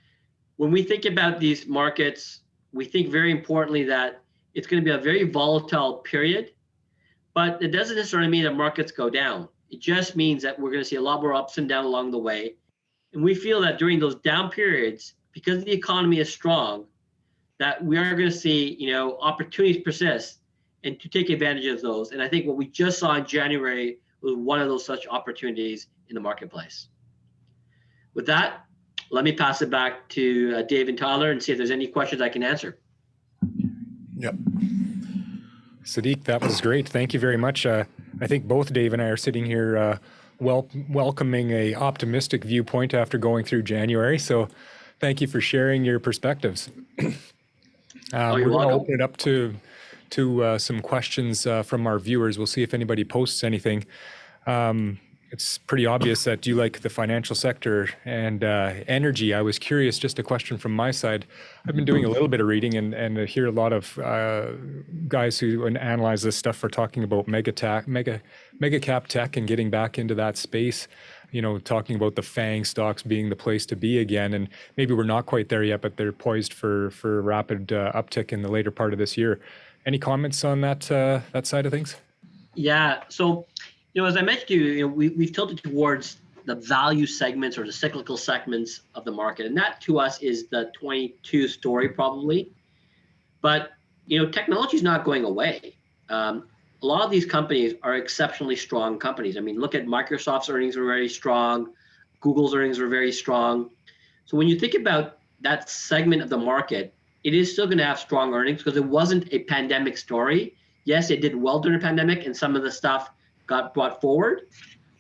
when we think about these markets, we think very importantly that it's going to be a very volatile period, but it doesn't necessarily mean that markets go down. It just means that we're going to see a lot more ups and downs along the way. And we feel that during those down periods, because the economy is strong, that we are going to see, opportunities persist and to take advantage of those. And I think what we just saw in January was one of those such opportunities in the marketplace. With that, let me pass it back to Dave and Tyler and see if there's any questions I can answer. Yep. Sadiq, that was great. Thank you very much. I think both Dave and I are sitting here welcoming a optimistic viewpoint after going through January. So thank you for sharing your perspectives. We're going to open it up to some questions from our viewers. We'll see if anybody posts anything. It's pretty obvious that you like the financial sector and energy. I was curious, just a question from my side. I've been doing a little bit of reading and I hear a lot of guys who analyze this stuff are talking about mega cap tech and getting back into that space, talking about the FANG stocks being the place to be again. And maybe we're not quite there yet, but they're poised for rapid uptick in the later part of this year. Any comments on that side of things? Yeah, so as I mentioned to you, we've tilted towards the value segments or the cyclical segments of the market. And that to us is the 22 story probably. But, technology is not going away. A lot of these companies are exceptionally strong companies. I mean, look at Microsoft's earnings are very strong. Google's earnings are very strong. So when you think about that segment of the market, it is still going to have strong earnings because it wasn't a pandemic story. Yes, it did well during the pandemic and some of the stuff got brought forward,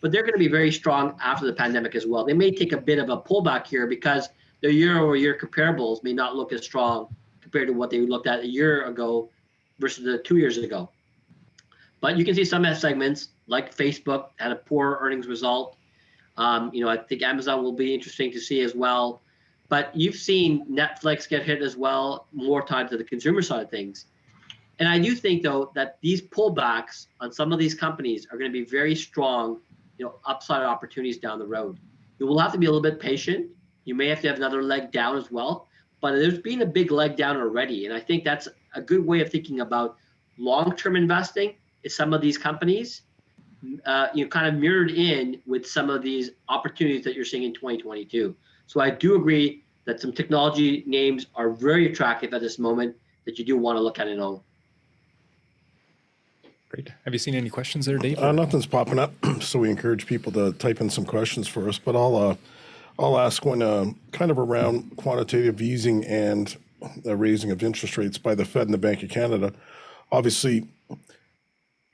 but they're going to be very strong after the pandemic as well. They may take a bit of a pullback here because their year-over-year comparables may not look as strong compared to what they looked at a year ago versus the 2 years ago. But you can see some segments like Facebook had a poor earnings result. I think Amazon will be interesting to see as well. But you've seen Netflix get hit as well, more tied to the consumer side of things. And I do think, though, that these pullbacks on some of these companies are going to be very strong, upside opportunities down the road. You will have to be a little bit patient. You may have to have another leg down as well. But there's been a big leg down already. And I think that's a good way of thinking about long-term investing in some of these companies. kind of mirrored in with some of these opportunities that you're seeing in 2022. So I do agree that some technology names are very attractive at this moment that you do want to look at and own. Great. Have you seen any questions there, Dave? Nothing's popping up, so we encourage people to type in some questions for us. But I'll ask one kind of around quantitative easing and the raising of interest rates by the Fed and the Bank of Canada. Obviously,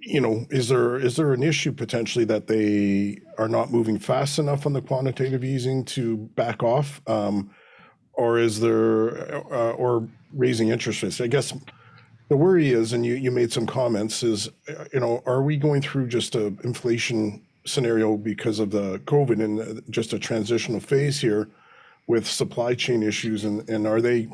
is there an issue potentially that they are not moving fast enough on the quantitative easing to back off, or is there or raising interest rates? I guess the worry is, and you made some comments, is are we going through just a inflation scenario because of the COVID and just a transitional phase here with supply chain issues, and are they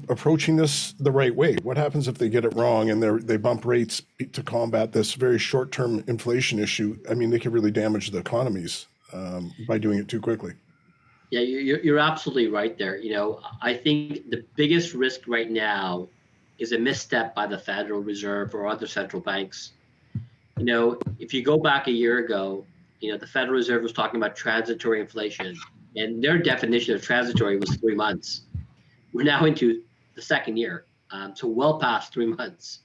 approaching this the right way? What happens if they get it wrong and they bump rates to combat this very short-term inflation issue? I mean, they could really damage the economies by doing it too quickly. Yeah, you're absolutely right there. I think the biggest risk right now is a misstep by the Federal Reserve or other central banks. If you go back a year ago, the Federal Reserve was talking about transitory inflation, and their definition of transitory was 3 months. We're now into the second year, so well past 3 months,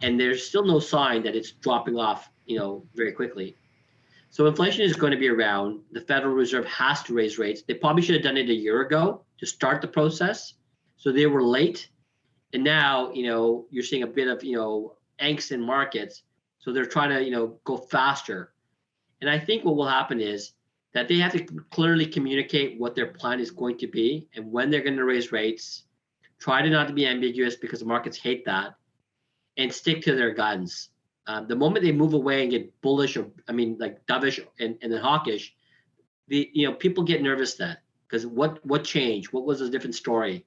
and there's still no sign that it's dropping off, very quickly. So inflation is going to be around. The Federal Reserve has to raise rates. They probably should have done it a year ago to start the process. So they were late. And now, you're seeing a bit of, angst in markets. So they're trying to, go faster. And I think what will happen is that they have to clearly communicate what their plan is going to be and when they're going to raise rates. Try to not to be ambiguous because the markets hate that, and stick to their guns. The moment they move away and get bullish, or like dovish and then hawkish, people get nervous then, because what changed? What was a different story?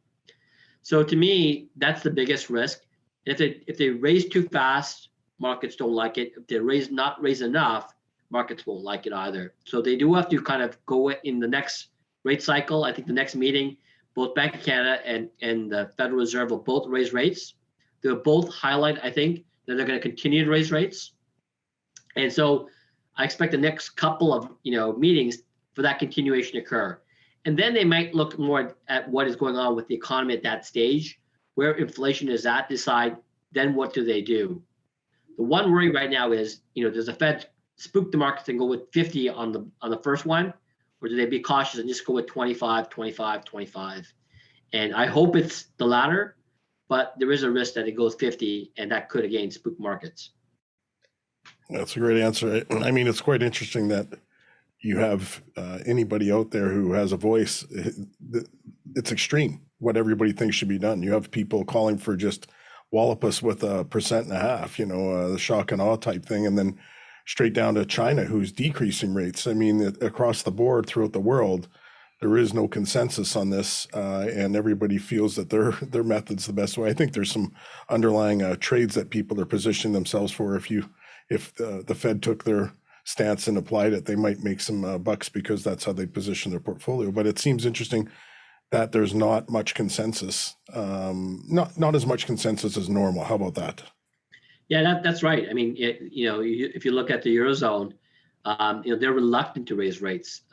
So to me, that's the biggest risk. If they raise too fast, markets don't like it. If they not raise enough, markets won't like it either. So they do have to kind of go in the next rate cycle. I think the next meeting, both Bank of Canada and the Federal Reserve will both raise rates. They'll both highlight, I think, that they're going to continue to raise rates. And so I expect the next couple of meetings for that continuation to occur. And then they might look more at what is going on with the economy at that stage, where inflation is at, decide then what do they do. The one worry right now is, does the Fed spook the markets and go with 50 on the first one, or do they be cautious and just go with 25, 25, 25? And I hope it's the latter, but there is a risk that it goes 50, and that could again spook markets. That's a great answer. I mean, it's quite interesting that you have anybody out there who has a voice. It's extreme what everybody thinks should be done. You have people calling for just wallop us with 1.5%, the shock and awe type thing, and then straight down to China, who's decreasing rates. I mean, across the board throughout the world, there is no consensus on this, and everybody feels that their method's the best way. I think there's some underlying trades that people are positioning themselves for. If the Fed took their stance and applied it, they might make some bucks because that's how they position their portfolio. But it seems interesting that there's not much consensus, not as much consensus as normal. How about that? Yeah, that's right. I mean, if you look at the Eurozone, they're reluctant to raise rates.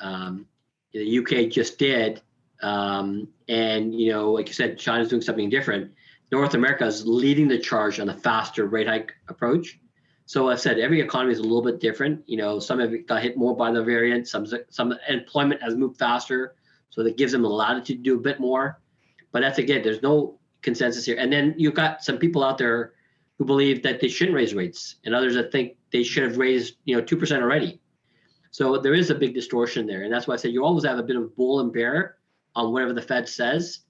The UK just did, and like you said, China's doing something different. North America is leading the charge on the faster rate hike approach. So I said every economy is a little bit different. Some have got hit more by the variant. Some employment has moved faster, so that gives them the latitude to do a bit more. But that's again, there's no consensus here. And then you've got some people out there who believe that they shouldn't raise rates, and others that think they should have raised 2% already. So there is a big distortion there, and that's why I said you always have a bit of bull and bear on whatever the Fed says,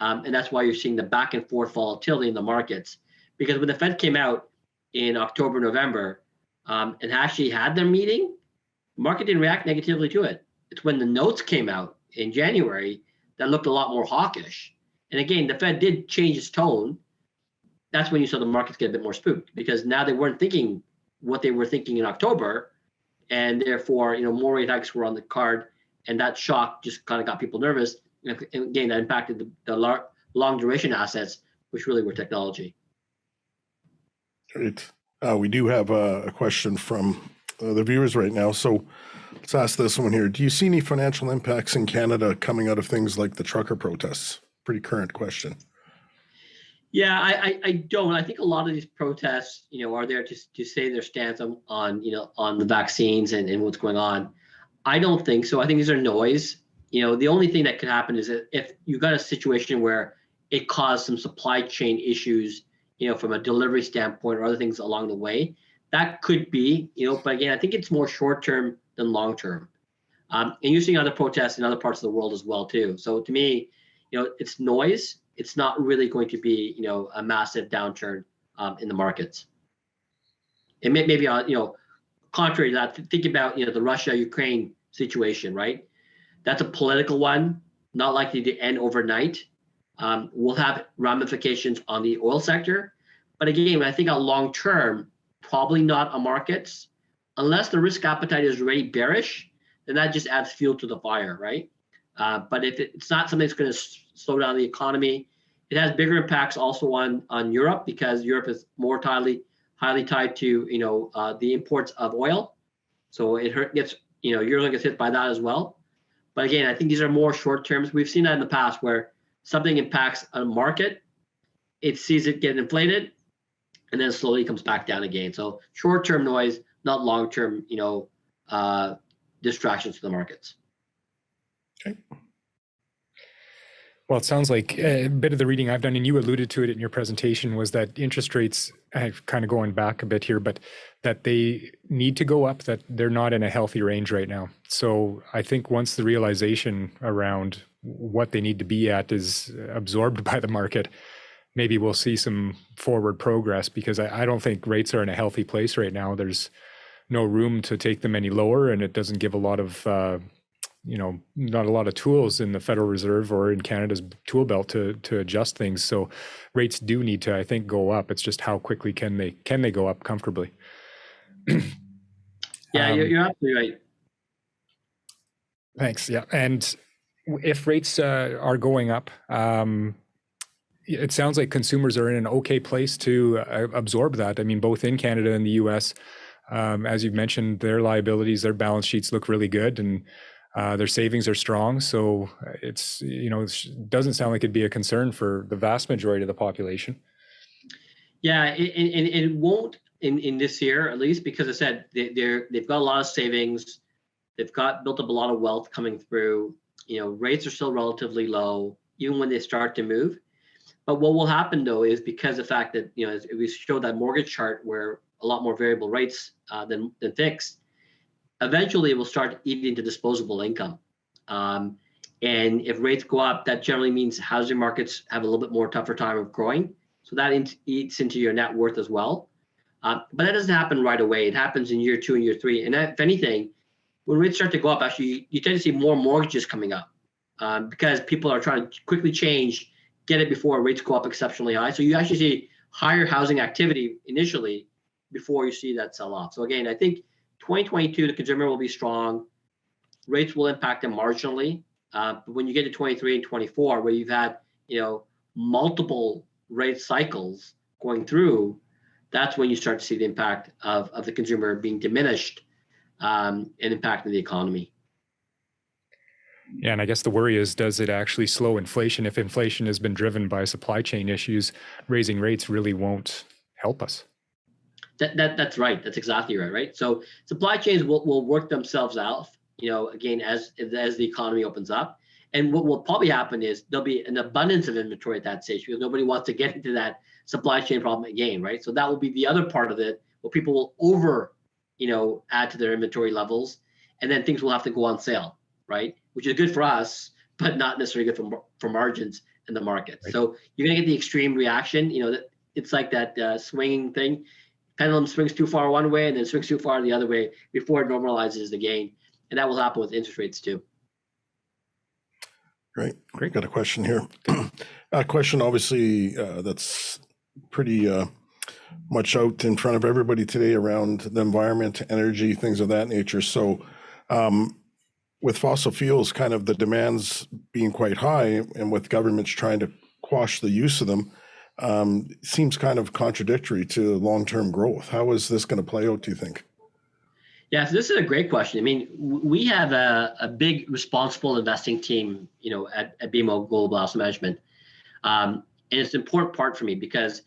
and that's why you're seeing the back and forth volatility in the markets. Because when the Fed came out in October, November, and actually had their meeting, the market didn't react negatively to it. It's when the notes came out in January that looked a lot more hawkish. And again, the Fed did change its tone. That's when you saw the markets get a bit more spooked, because now they weren't thinking what they were thinking in October, and therefore, more rate hikes were on the card, and that shock just kind of got people nervous. And again, that impacted the long duration assets, which really were technology. Great. We do have a question from the viewers right now. So let's ask this one here. Do you see any financial impacts in Canada coming out of things like the trucker protests? Pretty current question. Yeah, I don't. I think a lot of these protests, are there to say their stance on the vaccines and what's going on. I don't think so. I think these are noise. The only thing that could happen is that if you got a situation where it caused some supply chain issues, from a delivery standpoint or other things along the way, that could be, but again, I think it's more short-term than long-term. And you're seeing other protests in other parts of the world as well, too. So to me, it's noise. It's not really going to be, a massive downturn in the markets. And maybe, contrary to that, think about, the Russia-Ukraine situation, right? That's a political one, not likely to end overnight. We'll have ramifications on the oil sector. But again, I think long term, probably not on markets. Unless the risk appetite is already bearish, then that just adds fuel to the fire, right? But if it's not something that's going to slow down the economy, it has bigger impacts also on Europe, because Europe is more highly tied to the imports of oil. So Europe gets hit by that as well. But again, I think these are more short terms. We've seen that in the past where something impacts a market, it sees it get inflated, and then slowly comes back down again. So short-term noise, not long-term, distractions to the markets. Okay. Well, it sounds like a bit of the reading I've done, and you alluded to it in your presentation, was that interest rates, kind of going back a bit here, but that they need to go up, that they're not in a healthy range right now. So I think once the realization around what they need to be at is absorbed by the market, maybe we'll see some forward progress, because I don't think rates are in a healthy place right now. There's no room to take them any lower, and it doesn't give a lot of not a lot of tools in the Federal Reserve or in Canada's tool belt to adjust things. So rates do need to, I think, go up. It's just how quickly can they go up comfortably? Yeah, you're absolutely right. Thanks. Yeah, and if rates are going up, it sounds like consumers are in an okay place to absorb that. I mean, both in Canada and the U.S., as you've mentioned, their liabilities, their balance sheets look really good, and their savings are strong. So it's, it doesn't sound like it'd be a concern for the vast majority of the population. Yeah, it won't in this year, at least, because I said they've got a lot of savings. They've built up a lot of wealth coming through. Rates are still relatively low, even when they start to move. But what will happen, though, is because of the fact that, as we showed that mortgage chart where a lot more variable rates than fixed, eventually it will start eating into disposable income. And if rates go up, that generally means housing markets have a little bit more tougher time of growing. So that eats into your net worth as well. But that doesn't happen right away. It happens in year 2 and year 3. And if anything, when rates start to go up, actually, you tend to see more mortgages coming up because people are trying to quickly get it before rates go up exceptionally high. So you actually see higher housing activity initially before you see that sell off. So again, I think 2022, the consumer will be strong. Rates will impact them marginally. But when you get to 23 and 24, where you've had, multiple rate cycles going through, that's when you start to see the impact of the consumer being diminished and impacting the economy. Yeah, and I guess the worry is, does it actually slow inflation? If inflation has been driven by supply chain issues, raising rates really won't help us. That's right. That's exactly right. Right. So supply chains will work themselves out, again, as the economy opens up. And what will probably happen is there'll be an abundance of inventory at that stage because nobody wants to get into that supply chain problem again. Right. So that will be the other part of it where people will add to their inventory levels, and then things will have to go on sale. Right. Which is good for us, but not necessarily good for margins in the market. Right. So you're going to get the extreme reaction. It's like that swinging thing. Pendulum swings too far one way and then swings too far the other way before it normalizes again. And that will happen with interest rates too. Great. Got a question here. A question, obviously, that's pretty much out in front of everybody today around the environment, energy, things of that nature. So with fossil fuels, kind of the demands being quite high and with governments trying to quash the use of them, seems kind of contradictory to long-term growth. How is this going to play out, do you think? Yeah, so this is a great question. I mean, we have a big responsible investing team, at BMO Global Asset Management. And it's an important part for me because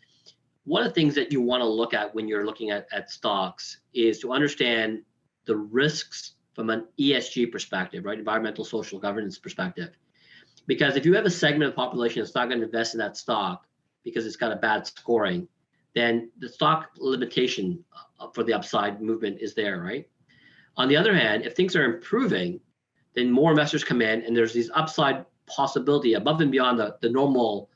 one of the things that you want to look at when you're looking at stocks is to understand the risks from an ESG perspective, right? Environmental, social governance perspective. Because if you have a segment of the population that's not going to invest in that stock because it's got a bad scoring, then the stock limitation for the upside movement is there, right? On the other hand, if things are improving, then more investors come in and there's these upside possibility above and beyond the normal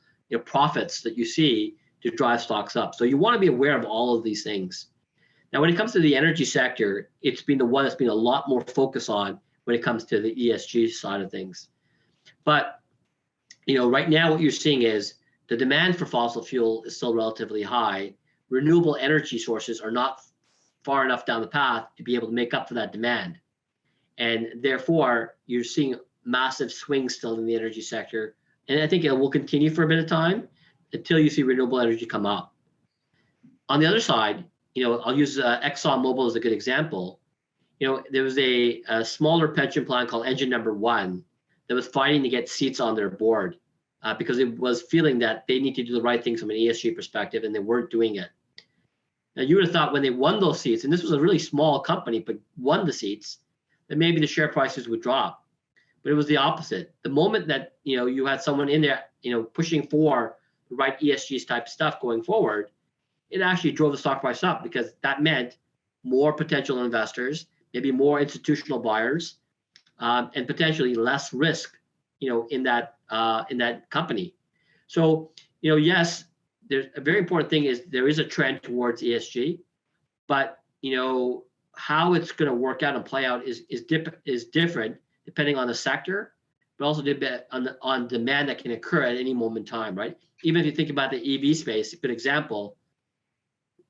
profits that you see to drive stocks up. So you want to be aware of all of these things. Now, when it comes to the energy sector, it's been the one that's been a lot more focus on when it comes to the ESG side of things. But right now what you're seeing is the demand for fossil fuel is still relatively high. Renewable energy sources are not far enough down the path to be able to make up for that demand. And therefore, you're seeing massive swings still in the energy sector. And I think it will continue for a bit of time until you see renewable energy come up. On the other side, I'll use ExxonMobil as a good example. There was a smaller pension plan called Engine Number One that was fighting to get seats on their board because it was feeling that they need to do the right things from an ESG perspective, and they weren't doing it. Now, you would have thought when they won those seats, and this was a really small company, but won the seats, that maybe the share prices would drop. But it was the opposite. The moment that you had someone in there, pushing for the right ESG type stuff going forward, it actually drove the stock price up because that meant more potential investors, maybe more institutional buyers, and potentially less risk, in that company. So, yes, there's a very important thing is there is a trend towards ESG, but how it's going to work out and play out is different depending on the sector, but also on demand that can occur at any moment in time, right? Even if you think about the EV space, a good example,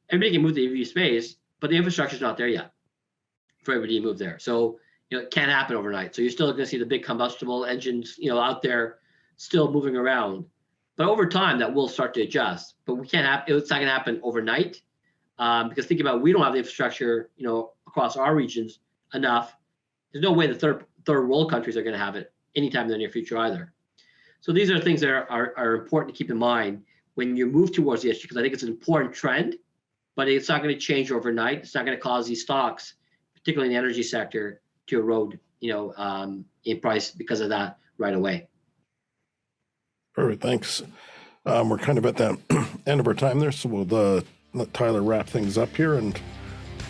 everybody can move the EV space, but the infrastructure is not there yet for everybody to move there. So it can't happen overnight. So you're still going to see the big combustible engines, out there still moving around. But over time, that will start to adjust. But it's not going to happen overnight because think about it, we don't have the infrastructure, across our regions enough. There's no way the third world countries are going to have it anytime in the near future either. So these are things that are important to keep in mind when you move towards ESG, because I think it's an important trend, but it's not going to change overnight. It's not going to cause these stocks, particularly in the energy sector, to erode, in price because of that right away. Perfect, thanks. We're kind of at the end of our time there, so we'll let Tyler wrap things up here and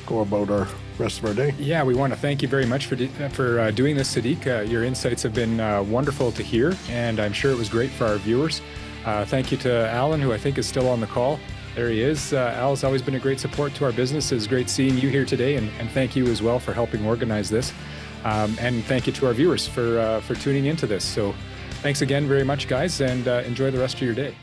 go about our rest of our day. Yeah, we want to thank you very much for doing this, Sadiq. Your insights have been wonderful to hear, and I'm sure it was great for our viewers. Thank you to Allan, who I think is still on the call. There he is. Al has always been a great support to our business. It's great seeing you here today, and thank you as well for helping organize this. And thank you to our viewers for tuning into this. So thanks again very much, guys, and enjoy the rest of your day.